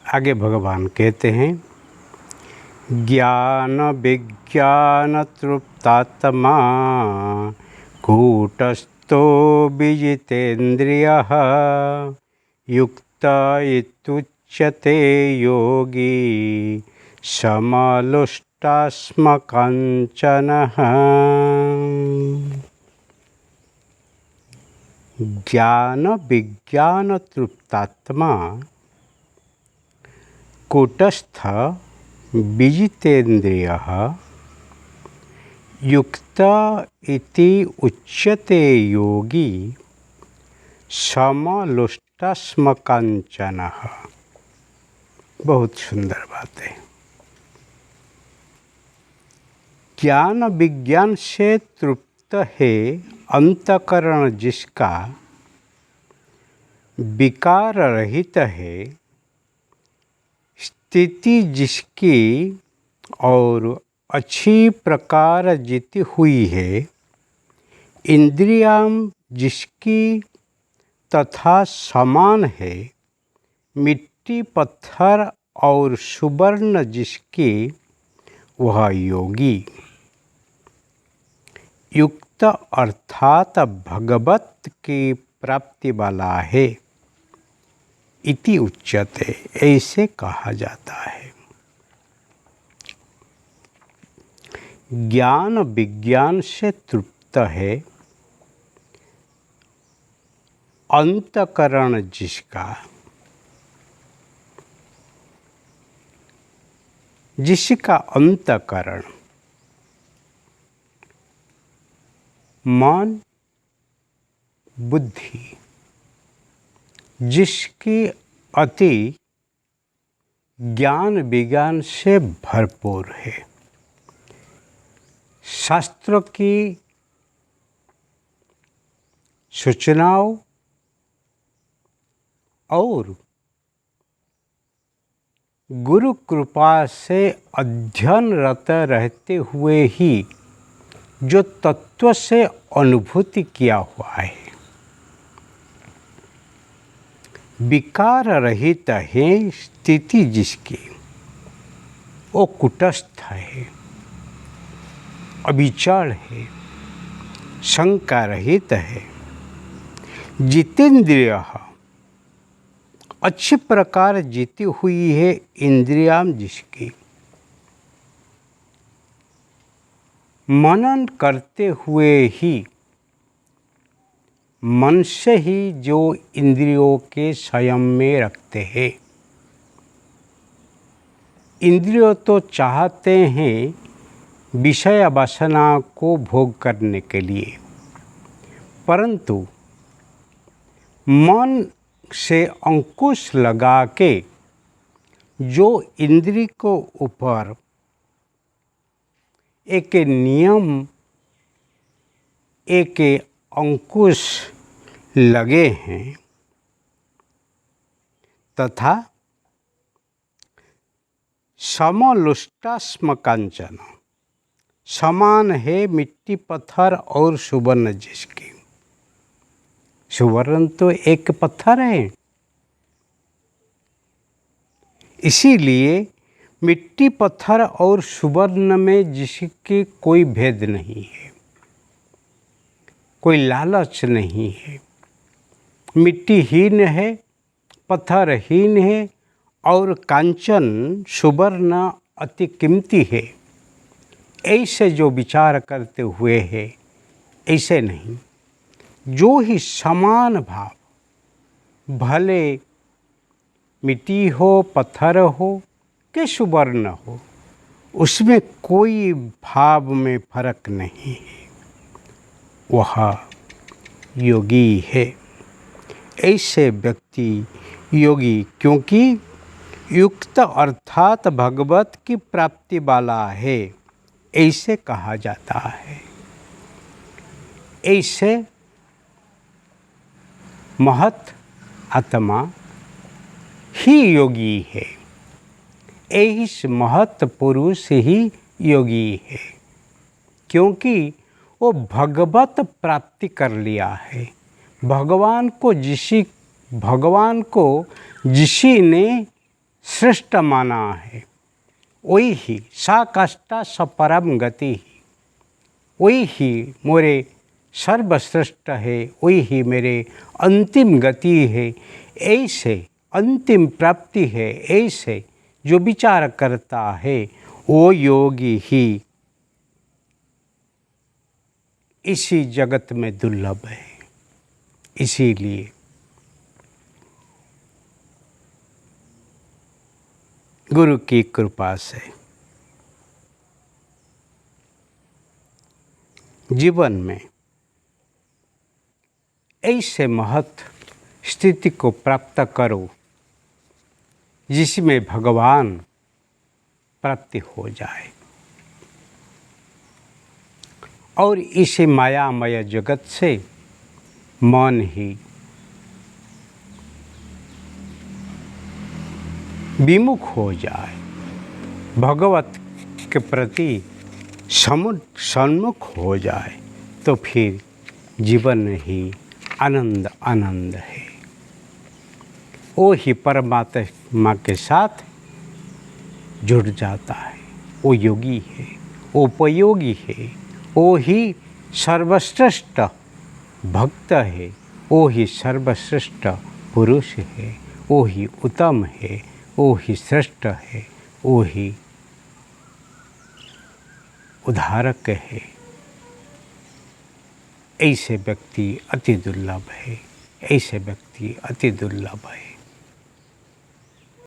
आगे भगवान कहते हैं, ज्ञान विज्ञान तृप्तात्मा कूटस्थो विजितेन्द्रियः युक्त इत्युच्यते योगी समलोष्टास्मकाञ्चनः। ज्ञान विज्ञान तृप्तात्मा कूटस्थ विजितेन्द्रियः युक्त इति उच्यते योगी समलोष्टास्मकाञ्चनः। बहुत सुंदर बात है। ज्ञान विज्ञान से तृप्त है अंतःकरण जिसका, विकार रहित है स्थिति जिसकी और अच्छी प्रकार जीती हुई है, इंद्रियां जिसकी तथा समान है, मिट्टी पत्थर और सुवर्ण जिसकी, वह योगी युक्त अर्थात भगवत की प्राप्ति वाला है। इति उच्यते, ऐसे कहा जाता है। ज्ञान विज्ञान से तृप्त है अंतःकरण जिसका अंतःकरण मन बुद्धि जिसकी अति ज्ञान विज्ञान से भरपूर है, शास्त्रों की सूचनाओं और गुरु कृपा से अध्ययनरत रहते हुए ही जो तत्व से अनुभूति किया हुआ है, विकार रहित है स्थिति जिसकी, वो कुटस्थ है, अविचल है, शंका रहित है, जितेंद्रिय अच्छी प्रकार जीती हुई है, इंद्रियां जिसकी, मनन करते हुए ही मन से ही जो इंद्रियों के संयम में रखते हैं। इंद्रियों तो चाहते हैं विषय वासना को भोग करने के लिए, परंतु मन से अंकुश लगा के जो इंद्रिय को ऊपर एक नियम, एक अंकुश लगे हैं तथा समलोष्टास्मकाञ्चन समान है मिट्टी पत्थर और सुवर्ण जिसकी। सुवर्ण तो एक पत्थर है, इसीलिए मिट्टी पत्थर और सुवर्ण में जिसके कोई भेद नहीं है, कोई लालच नहीं है, मिट्टीहीन है, पत्थरहीन है और कांचन सुवर्ण अति कीमती है, ऐसे जो विचार करते हुए है, ऐसे नहीं। जो ही समान भाव, भले मिट्टी हो, पत्थर हो कि सुवर्ण हो, उसमें कोई भाव में फर्क नहीं है, वह योगी है। ऐसे व्यक्ति योगी, क्योंकि युक्त अर्थात भगवत की प्राप्ति वाला है, ऐसे कहा जाता है। ऐसे महत आत्मा ही योगी है, इस महत पुरुष ही योगी है, क्योंकि वो भगवत प्राप्ति कर लिया है। भगवान को जिसी ने श्रेष्ठ माना है, वही ही सा कष्टा स परम गति, वही ही मोरे सर्वश्रेष्ठ है, वही ही मेरे अंतिम गति है। ऐसे अंतिम प्राप्ति है, ऐसे जो विचार करता है वो योगी ही इसी जगत में दुर्लभ है। इसीलिए गुरु की कृपा से जीवन में ऐसे महत् स्थिति को प्राप्त करो जिसमें भगवान प्राप्ति हो जाए और इसे मायामय जगत से मन ही विमुख हो जाए, भगवत के प्रति सन्मुख हो जाए, तो फिर जीवन ही आनंद आनंद है। वो ही परमात्मा के साथ जुड़ जाता है, वो योगी है, वो उपयोगी है, वो ही सर्वश्रेष्ठ भक्त है, वो ही सर्वश्रेष्ठ पुरुष है, वो ही उत्तम है, वो ही श्रेष्ठ है, वो ही उद्धारक है। ऐसे व्यक्ति अति दुर्लभ है, ऐसे व्यक्ति अति दुर्लभ है।